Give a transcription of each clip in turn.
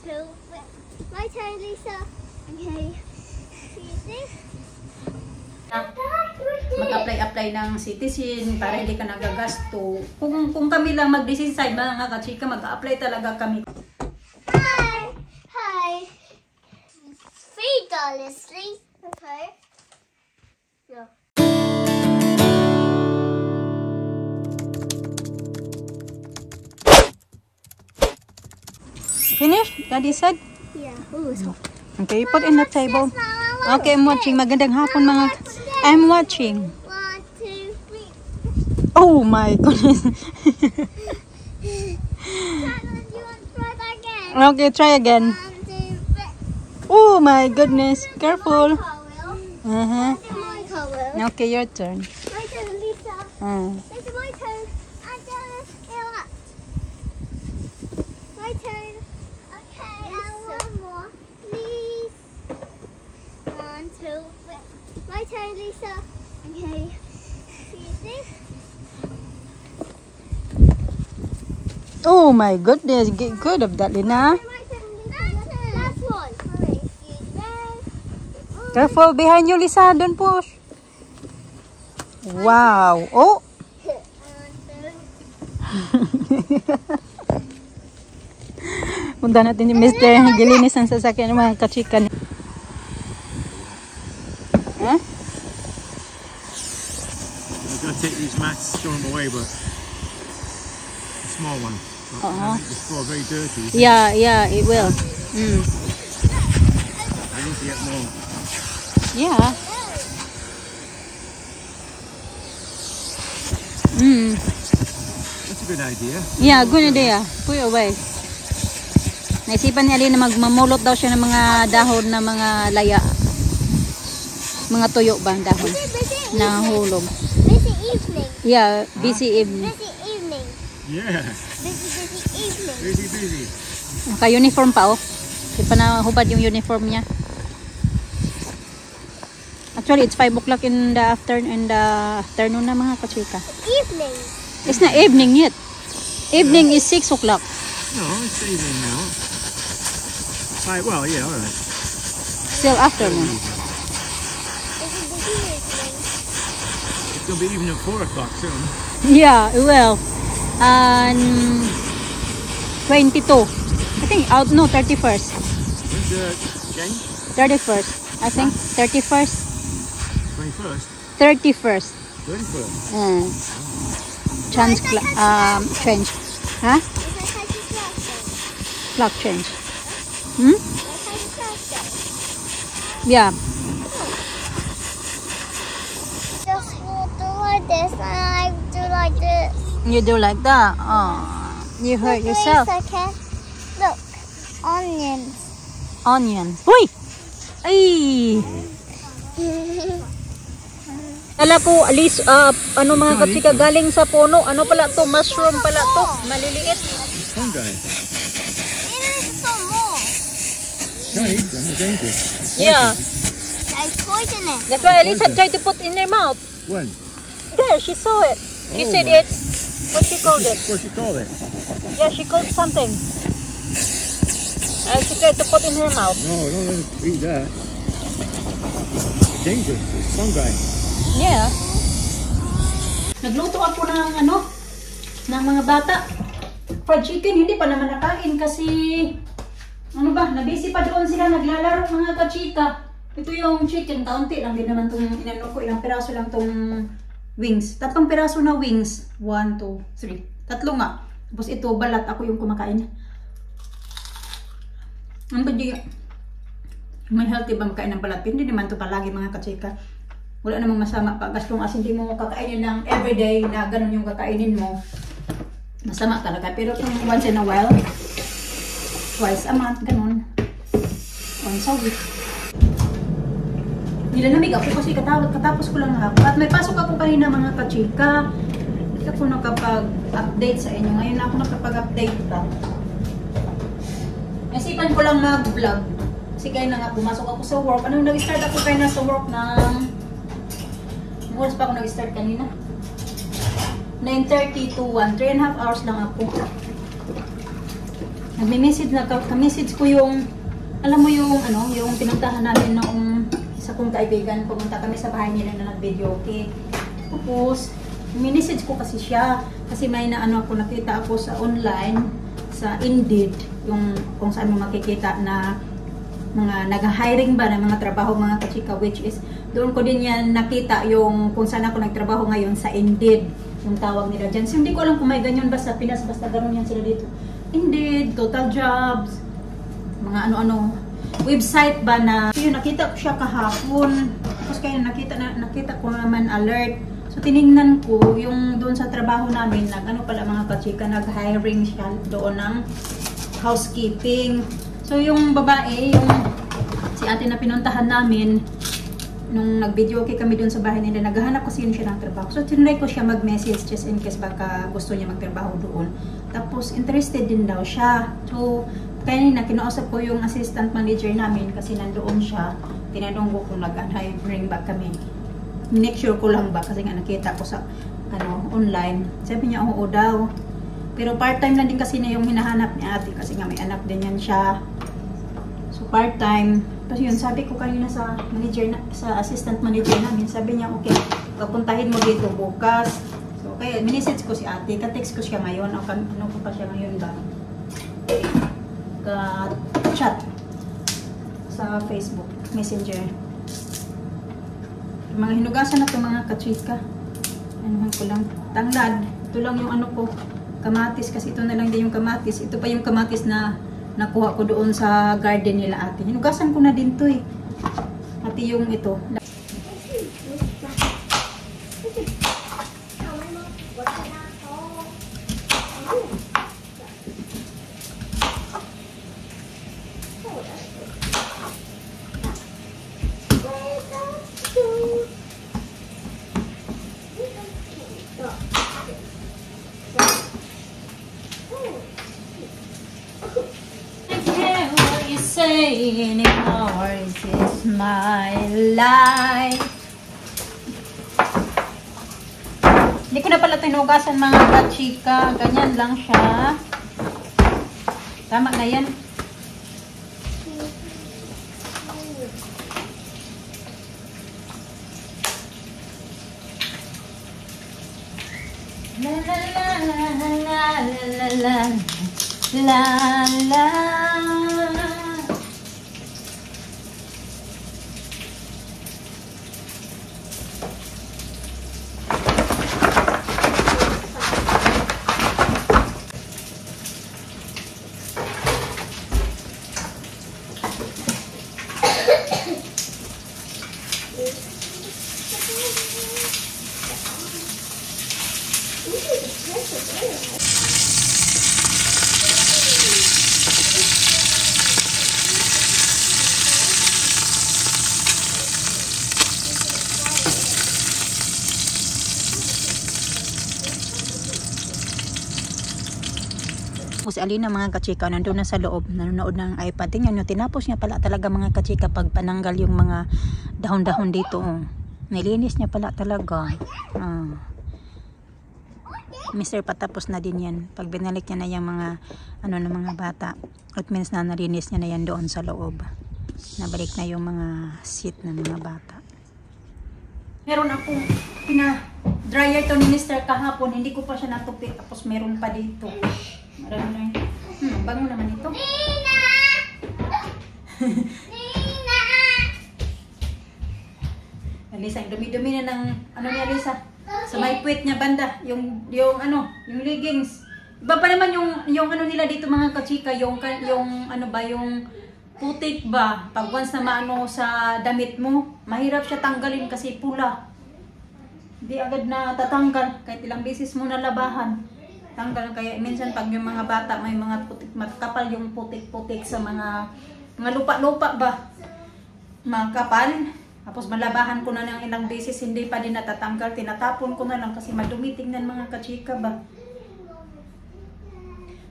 two, my turn, Lisa. Okay. See? Mag-apply ng citizen para hindi ka nagagasto. Kung kami lang mag-decide mga kachika, mag-apply talaga kami. Hi. $3, please. Okay. Yeah. Finish? Daddy said? Yeah. Ooh, it's hot. Okay, you put in the table. Okay, I'm watching. Magandang hapon mga... I'm watching. 1, 2, 3. Oh my goodness. Do you want to try that again? Okay, try again. 1, 2, 3. Oh my goodness. Careful. My color. Okay, your turn. My turn, Lisa. This is my turn. And what? My turn. Okay, and one more, please. 1, 2, 3. My turn, Lisa. Okay. See? Oh my goodness. Get good of that, Lina. My turn, Lisa. Last one. Okay. Careful behind you, Lisa. Don't push. Wow. Oh. Punta natin yung Mr. Gilinis ang sasakyan ng mga kachika. Huh? I've got to take these mats, throw them away, but a small one. Make the floor very dirty. Yeah, it will. I need to get more. Yeah. That's a good idea. Yeah, good idea. Put it away. Naisipan ni Alina na magmamulot daw siya ng mga dahon na mga laya. Mga tuyo ba ang dahon? Na hulog. Busy evening. Yeah, busy evening. Busy evening. Yeah. Busy evening. Busy. Naka-uniform pa oh. Di pa nahubad yung uniform niya. Actually, it's 5 o'clock in the afternoon na mga kachika. Evening. It's not evening yet. Evening is 6 o'clock. No, it's evening now. Well, yeah, alright. Still afternoon. It's going to be even at 4 o'clock soon. Yeah, well. 22. I think, no, 31st. When's the change? 31st. I think, 31st. 21st? 31st. 31st? Change. Huh? Clock change. Yeah. Just do like this and I do like this. You do like that? Oh, you hurt yourself. Wait a second. Look, onions. Onion. Uy! Ay! Kala ko, alis, ano mga kapsika, galing sa puno. Ano pala to? Mushroom pala to. Maliliit. Fungi. There's some more. Can't eat them, they're dangerous. Yeah. There's poisonous. That's why Elisa tried to put in her mouth. When? There, she saw it. She said my. it's, what she called it? What you call it? Yeah, she called something. She tried to put in her mouth. No, don't let it eat that. It's dangerous. It's fungi. Yeah. Nagluto ako ng ng mga bata. Fried chicken, hindi pa naman nakain kasi nabisi pa doon sila naglalaro mga kachika. Ito yung chicken, kaunti lang din naman itong inano ko, ilang piraso lang itong wings. 3 piraso na wings. 1, 2, 3. 3 nga. Tapos ito, balat. Ako yung kumakain. Ang pwede, may healthy ba makain ng balat? Hindi naman ito palagi mga kachika. Wala namang masama pa. As long as hindi mo kakainin ng everyday na ganun yung kakainin mo, masama talaga. Pero kung once in a while, twice a month, ganun. Once a week. Nilalamig ako kasi katapos ko lang ako. At may pasok ako kanina mga kachika. Hindi ako nakapag-update sa inyo. Ngayon ako nakapag-update pa. Nasipan ko lang mag-vlog. Kasi kaya na nga pumasok ako sa work. Anong nag-start ako kaya na sa work ng... oras pa ako nag-start kanina? 9:30 to 1. 3.5 hours lang ako. nagme-message, nagka-message ko yung, alam mo yung, ano, yung pinuntahan namin noong isa kong kaibigan, pumunta kami sa bahay nila na nag-video, okay. Tapos, message ko kasi siya, kasi may na, ano, ako nakita ako sa online, sa Indeed, yung kung saan mo makikita na mga nag-hiring ba ng mga trabaho, mga kachika, which is, doon ko din yan nakita yung kung saan ako nagtrabaho ngayon sa Indeed, yung tawag nila dyan. So, hindi ko alam kung may ganyan ba sa Pinas, basta gano'n yan sila dito. Indeed, Total Jobs, mga ano-ano, website ba na, yun, nakita ko siya kahapon, tapos kaya nakita ko naman alert. So, tinignan ko yung doon sa trabaho namin, ano pala mga kachika, nag-hiring siya doon ng housekeeping. So, yung babae, yung si ate na pinuntahan namin, nung nag-video okay kami doon sa bahay nila, naghahanap kasi yun siya ng trabaho. So, tinry ko siya mag-message just in case baka gusto niya magtrabaho doon. Tapos, interested din daw siya. So, kanina, kinausap ko yung assistant manager namin kasi nandoon siya. Tinanong ko kung nag-hiring ba kami. Make sure ko lang ba kasi nga nakita ko sa online. Sabi niya, oo daw. Pero part-time lang din kasi na yung hinahanap ni ate kasi nga may anak din yan siya. So, part-time. Tapos yun, sabi ko kanina sa manager sa assistant manager namin, sabi niya, okay, papuntahin mo dito bukas. So, kaya minisage ko si ate, ka-text ko siya ngayon, o ano ko pa siya ngayon ba? Ka-chat sa Facebook, Messenger. Yung mga hinugasan na ito, mga kachika. Anuhan ko lang. Tanglad. Ito lang yung ano ko, kamatis, kasi ito na lang din yung kamatis. Ito pa yung kamatis na nakuha ko doon sa garden nila ate. Hinugasan ko na din to eh. Ate yung ito. Anymore, this is my life. Hindi ko na pala tinugasan mga kachika. Ganyan lang siya. Tama na yan. La la la la la la la la la. Si Alina mga kachika, nandun na sa loob, nanonood ng iPad. Tingnan nyo, tinapos niya pala talaga mga kachika pag pananggal yung mga dahon-dahon dito. Oh. Nilinis niya pala talaga. Mr. patapos na din yan. Pag binalik niya na yung mga ng mga bata, it means na nalinis niya na yan doon sa loob. Nabalik na yung mga seat ng mga bata. Meron akong dryer to ni Mr. kahapon, hindi ko pa siya natupi. Tapos meron pa dito. Marami na yun. Bango naman ito. Nina! Nina! Alisa, dumi-dumi na ng ano niya, Alisa? Sa may puwet niya banda, yung leggings. Iba pa naman yung ano nila dito mga kachika, yung ano ba, yung putik ba? Pag once na maano sa damit mo, mahirap siya tanggalin kasi pula. Hindi agad na tatanggal kahit ilang beses mo nalabahan. Tanggal, kaya minsan pag yung mga bata may mga putik, makapal yung putik-putik sa mga lupa-lupa ba, makapal. Tapos malabahan ko na ng ilang beses, hindi pa din natatanggal, tinatapon ko na lang kasi madumi tingnan mga kachika ba.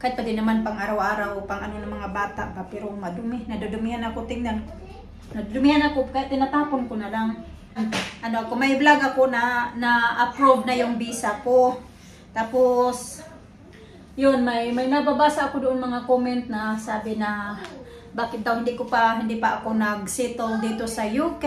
Kahit pa din naman pang araw-araw, pang ano ng mga bata ba, pero madumi, nadudumihan ako tingnan. Nadudumihan ako, kahit tinatapon ko na lang. Kung may vlog ako na approve na yung visa ko. Tapos yun, may nababasa ako doon mga comment na sabi na bakit daw hindi pa ako nag-settle dito sa UK.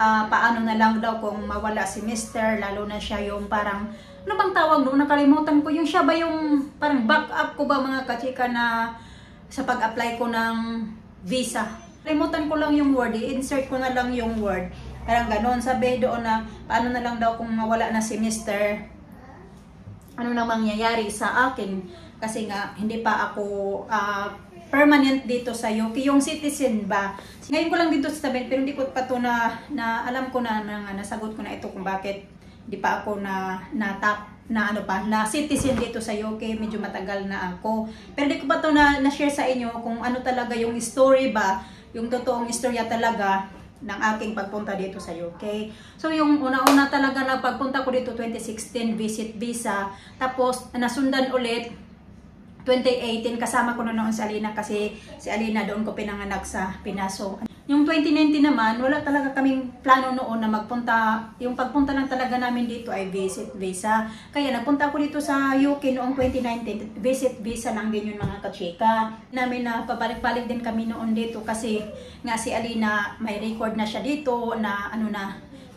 Paano na lang daw kung mawala si Mr. Lalo na siya yung parang, ano bang tawag doon? Nakalimutan ko. Yung siya ba yung parang backup ko ba mga kachika na sa pag-apply ko ng visa. Nakalimutan ko lang yung word. I-insert ko na lang yung word. Parang ganon. Sabi doon na paano na lang daw kung mawala na si Mr. Ano na mangyayari sa akin kasi nga hindi pa ako permanent dito sa UK, yung citizen ba. Ngayon ko lang dito sabihin pero hindi ko pa to na alam ko na nasagot ko na ito kung bakit hindi pa ako na citizen dito sa UK. Medyo matagal na ako. Pero hindi ko pa to na-share sa inyo kung ano talaga yung story ba, yung totoong istorya talaga ng aking pagpunta dito sa UK. So yung una-una talaga na pagpunta ko dito 2016 visit visa, tapos nasundan ulit 2018 kasama ko na noon si Alina kasi si Alina doon ko pinanganak sa Pinas. So yung 2019 naman wala talaga kaming plano noon na magpunta. Yung pagpunta lang talaga namin dito ay visit visa. Kaya nagpunta ko dito sa UK noong 2019 visit visa lang din yun mga kachika. Namin na pabalik-balik din kami noon dito kasi nga si Alina may record na siya dito na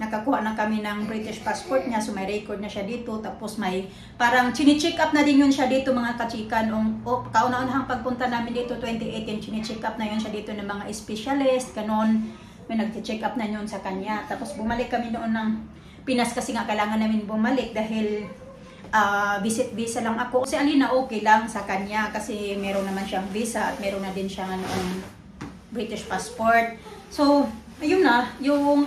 nakakuha na kami ng British passport niya, so may record na siya dito. Tapos may parang chine-check up na din yun siya dito mga kachika. Noong kauna-unahang pagpunta namin dito 2018, chine-check up na yun siya dito ng mga specialist, ganon. May nag-check up na yun sa kanya. Tapos bumalik kami noon ng Pinas kasi nga kailangan namin bumalik dahil visit visa lang ako. Si Alina okay lang sa kanya kasi meron naman siyang visa at meron na din siyang British passport. So, ayun na, yung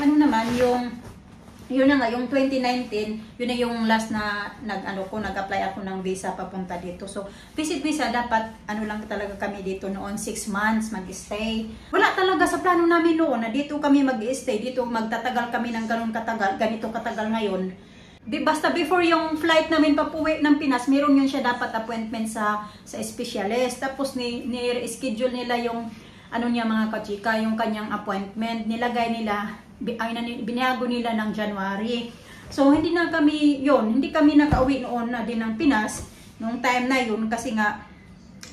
yun na nga, yung 2019, yun na yung last na nag-apply ako ng visa papunta dito. So, visit visa, dapat, lang talaga kami dito noon, 6 months mag-stay. Wala talaga sa plano namin noon na dito kami mag-stay, dito magtatagal kami ng ganito katagal ngayon. Basta before yung flight namin papuwi ng Pinas, meron yun siya dapat appointment sa specialist. Tapos ni-schedule nila yung niya mga kachika, yung kanyang appointment, nilagay nila, binago nila ng January. So, hindi kami nakauwi noon na din ng Pinas, nung time na yun, kasi nga,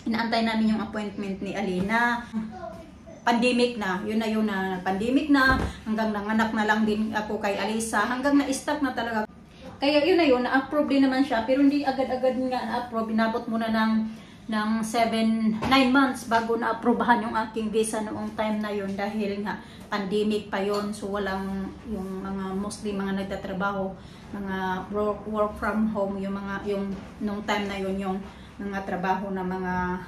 inaantay namin yung appointment ni Alina. Pandemic na, yun na, pandemic na, hanggang nanganak na lang din ako kay Alisa, hanggang na-stuck na talaga. Kaya yun, na-approve din naman siya, pero hindi agad-agad nga na-approve, binabot muna ng 9 months bago na-aprobahan yung aking visa noong time na yun dahil nga pandemic pa yun. So walang yung mga mostly mga nagtatrabaho, mga work from home, yung nung time na yun yung mga trabaho na mga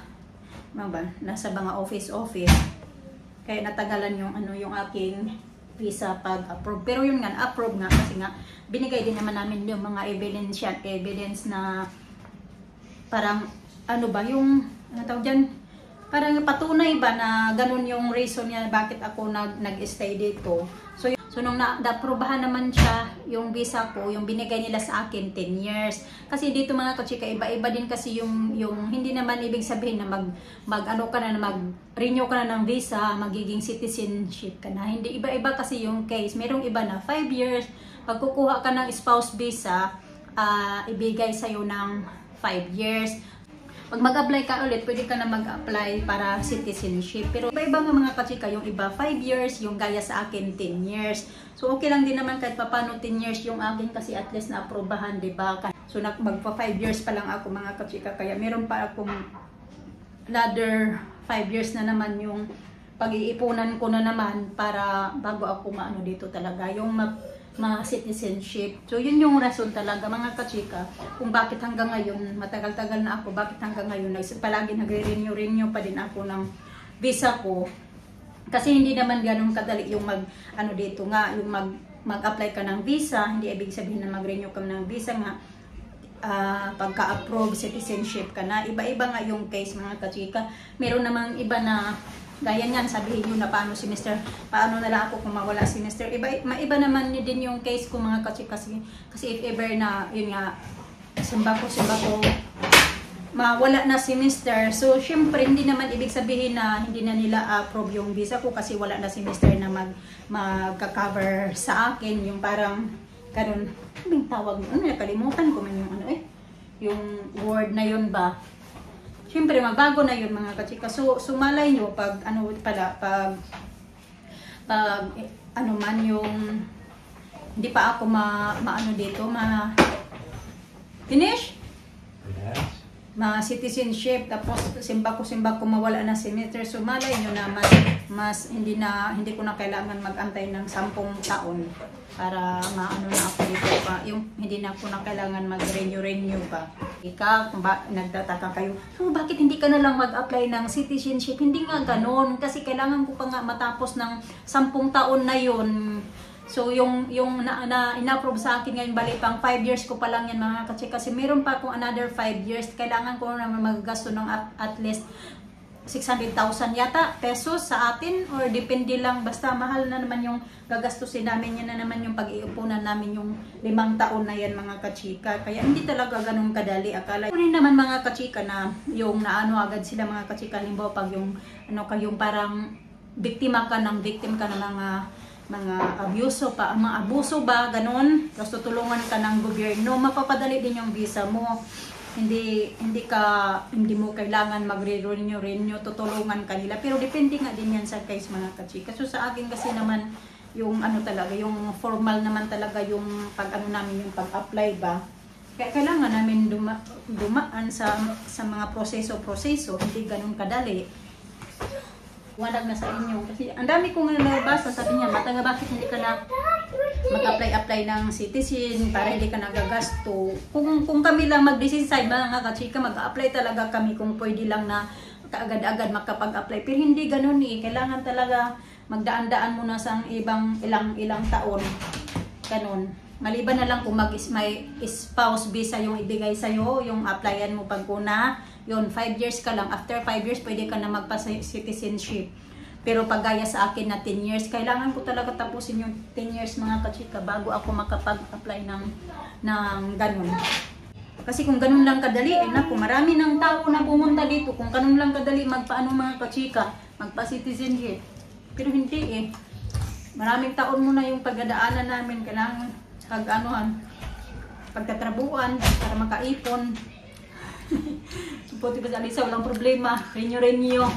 nasa mga office. Kaya natagalan yung aking visa pag-approve. Pero yun nga, approve nga kasi nga binigay din naman namin yung mga evidence na parang yung tawag dyan, parang patunay ba na ganun yung reason niya bakit ako nag-stay dito. So nung na-aprobahan naman siya yung visa ko, yung binigay nila sa akin 10 years. Kasi dito mga kachika, iba-iba din kasi yung hindi naman ibig sabihin na mag-renew ka na ng visa, magiging citizenship ka na. Hindi, iba-iba kasi yung case. Merong iba na 5 years, pag kukuha ka ng spouse visa, ibigay sa'yo ng 5 years. Pag mag-apply ka ulit, pwede ka na mag-apply para citizenship. Pero iba-iba mga kachika, yung iba 5 years, yung gaya sa akin 10 years. So okay lang din naman kahit papano 10 years yung akin kasi at least na-aprobahan, diba? So magpa 5 years pa lang ako mga kachika, kaya meron pa akong another 5 years na naman yung pag-iipunan ko na naman para bago ako dito talaga, yung citizenship. So yun yung rason talaga mga kachika kung bakit hanggang ngayon, matagal-tagal na ako, bakit hanggang ngayon palagi nagre-renew pa din ako ng visa ko. Kasi hindi naman ganun kadali yung dito nga, yung mag-apply ka ng visa, hindi ibig sabihin na mag-renew ka ng visa nga pagka-approve citizenship ka na. Iba-iba nga yung case mga kachika. Meron namang iba na gaya niyan, sabihin nyo na paano si Mr. Paano na lang ako kung mawala si Mr. Maiba naman din yung case ko mga kachika kasi if ever na yun nga simba ko mawala na si Mr. So syempre hindi naman ibig sabihin na hindi na nila approve yung visa ko kasi wala na si Mr. na magka-cover sa akin, yung parang ganun, anong tawag mo? Nakalimutan ko man yung yung word na yun ba. Siyempre, magbago na yun mga kachika. So, sumalay nyo pag ano pala, pag ano man yung hindi pa ako maano dito, finish? Yes. Ma-citizenship, tapos simba ko mawala na semester. So malay nyo na mas hindi ko na kailangan mag-antay ng 10 taon para maano na ako dito pa. Yung hindi na ako na kailangan mag-renew pa. Nagtataka kayo, so bakit hindi ka na lang mag-apply ng citizenship? Hindi nga ganon, kasi kailangan ko pa nga matapos ng 10 taon na yun. So yung ina-approve sa akin ngayon, bali pang 5 years ko pa lang yan mga kachika, kasi meron pa akong another 5 years. Kailangan ko naman maggasto ng at least 600,000 yata pesos sa atin, or depende lang, basta mahal na naman yung gagastusin namin. Yan na naman yung pag-iupunan namin yung 5 taon na yan mga kachika. Kaya hindi talaga ganun kadali. Akala ko rin naman mga kachika na yung naano agad sila mga kachika. Halimbawa pag yung kayong parang victim ka ng mga abuso mga abuso ba, ganun, tapos tutulungan ka ng gobyerno, mapapadali din yung visa mo. Hindi mo kailangan magre-renew, tutulungan kanila. Pero depende nga din yan sa case mga kachika. So sa akin kasi naman, yung talaga, yung formal naman talaga yung namin, yung pag-apply ba. Kaya kailangan namin dumaan sa mga proseso, hindi ganun kadali. Wanag na sa inyo. Kasi ang dami kong nabasa, sabi niya, Mata nga bakit hindi ka na mag-apply ng citizen para hindi ka nagagasto. Kung kami lang mag-decide mga kachika, mag-apply talaga kami kung pwede lang na kaagad-agad makapag-apply. Pero hindi ganun eh. Kailangan talaga magdaan-daan muna sa ilang taon. Ganun. Maliban na lang kung may spouse visa yung ibigay sa'yo, yung applyan mo pag una. Yun, 5 years ka lang. After 5 years, pwede ka na magpa-citizenship. Pero pag gaya sa akin na 10 years, kailangan ko talaga tapusin yung 10 years mga kachika bago ako makapag-apply ng ganun. Kasi kung ganun lang kadali, naku, marami ng tao na pumunta dito. Kung ganun lang kadali, magpaano mga kachika, magpa-citizenship. Pero hindi eh. Maraming taon muna yung pagdadaanan namin. Kailangan pagtatrabuan para makaipon. Puti ba sa Alisa, walang problema. Renew.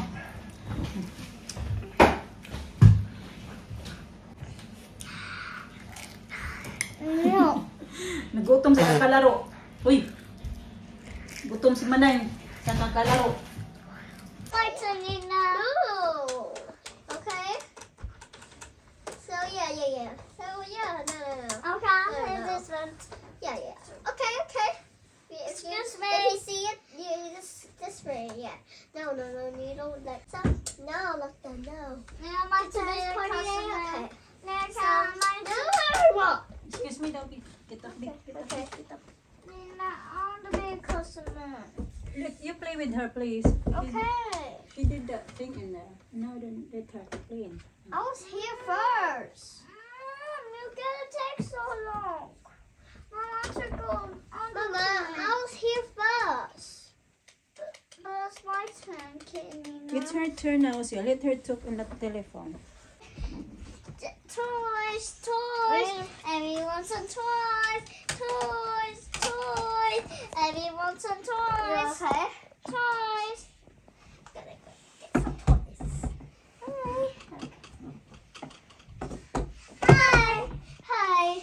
No. Nagutom sa kakalaro. Uy! Gutom si Manay sa kakalaro. Lightning now. Okay. So yeah. So yeah, no. Okay, here's this one. Yeah. Okay. Excuse me. If you see it, this way, yeah. No, you don't like some. No, look that, no. Now my turn. Okay. Next time, my turn. Excuse me daw. Get up. Nina, I want to be a customer. You play with her, please. Okay. She did that thing in there. No, then let her play. I was here first. You're gonna take so long. I want to go on the Mama, I was here first. But it's my turn, Nina. It's her turn now, so let her talk on the telephone. Toys. Everyone some toys. Everyone some toys. You okay? Toys. Gotta go get some toys. Hi.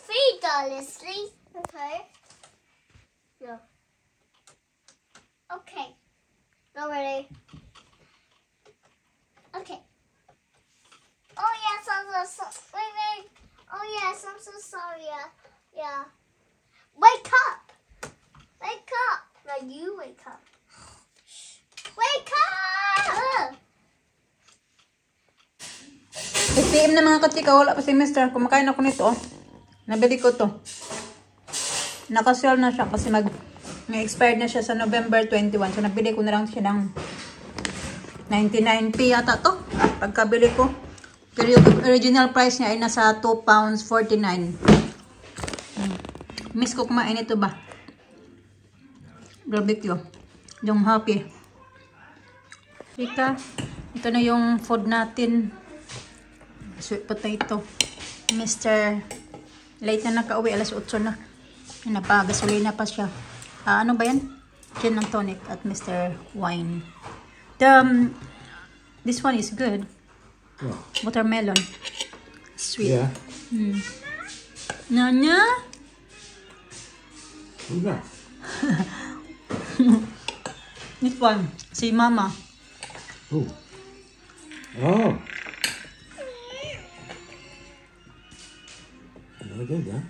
$3, please. Okay. No. Okay. Not ready. Okay. Oh yes, I'm so wait. Oh yes, I'm so sorry. Yeah. Wake up. Now you wake up. Wake up. 6 PM na mga kachika, wala pa si Mr. Kumakain ako nito. Nabili ko to. Nakasell na siya kasi expired na siya sa November 21. So nabili ko na lang siya ng 99p yata to. Pagkabili ko. Pero yung original price niya ay nasa £2.49. Miss ko kumain ito ba? Barbecue. Yung happy. Ika, ito na yung food natin. Sweet potato. Mr. Late na nakauwi. Alas 8 na. Napagasolina pa siya. Ano ba yan? Gin and tonic at Mr. Wine. This one is good. What? Watermelon. Sweet. Yeah. Nanya? Who's that? This one. Si Mama. Oh. Oh. Another good, huh?